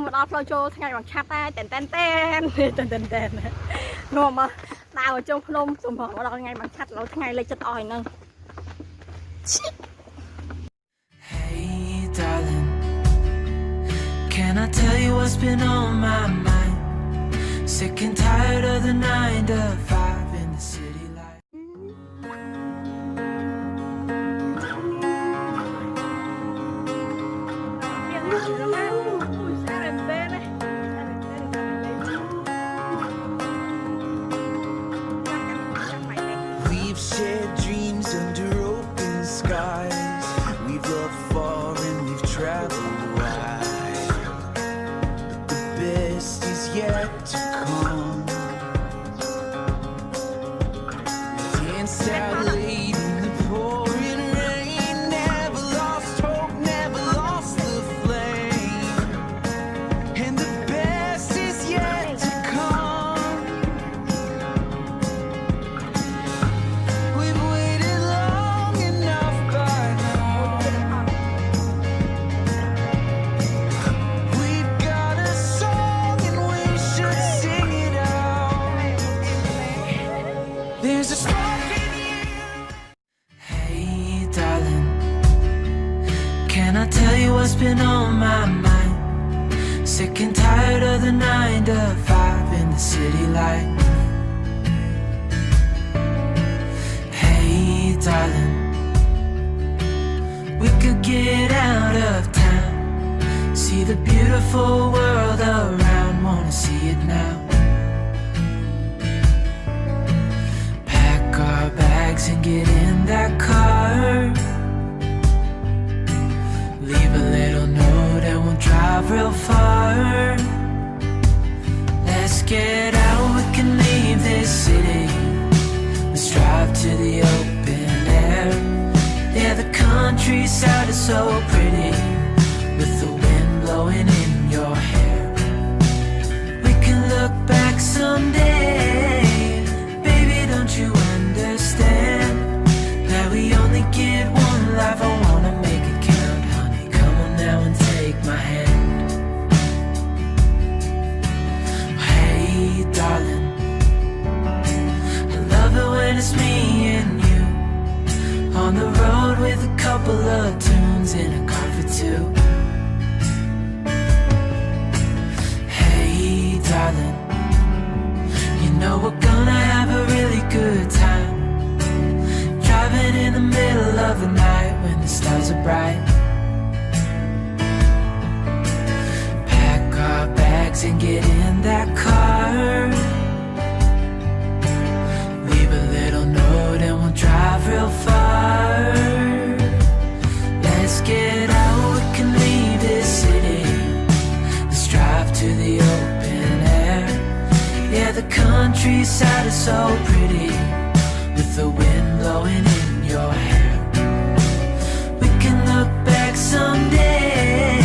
มาดอฟเราโจทั้งไงบางชาติแต่นัวมาดาวจงพนมสมบัติว่าเราไงบางชาติเราทั้งไงเลยจะต่อยนึง Hey darling, can I tell you what's been on my mind? Sick and tired of the 9 to 5 in the city life. We've shared dreams under open skies. We've loved far and we've traveled wide. But the best is yet to come. Danced out late in the pouring rain. Never lost hope, never lost the flame. And the best is yet to come. We've waited long enough by now. We've got a song and we should sing it out. There's a spark in you. Hey darling, can I tell you what's been on my mind? Sick and tired of the 9 to 5 in the city light. Hey darling, we could get out of town, see the beautiful world around, wanna see it now. Pack our bags and get in that car, leave a little note and we'll drive real far. Let's get out, we can leave this city. Let's drive to the open air. Yeah, the countryside is so pretty, with the wind blowing in your hair. We can look back someday. Baby, don't you understand that we only get one life? I wanna make it count, honey. Come on now and take my hand. Hey darling, I love it when it's me and you, on the road with a couple of tunes in a car for two. Hey darling, you know we're gonna have a really good time, driving in the middle of the night when the stars are bright. Pack our bags and get in that car, leave a little note and we'll drive real far. Let's get out, we can leave this city. Let's drive to the open air. Yeah, the countryside is so pretty, with the wind blowing in your hair. We can look back someday.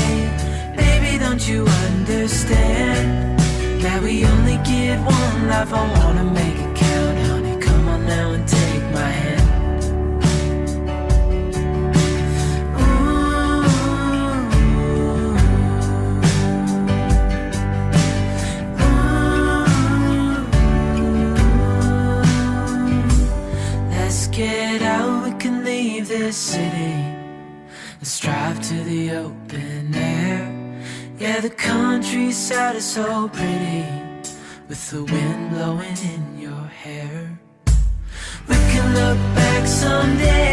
Baby, don't you understand that we only get one life? I wanna make it count, honey. Come on now and take my hand. Let's get out, we can leave this city. Let's drive to the open air. Yeah, the countryside is so pretty, with the wind blowing in your hair. We can look back someday.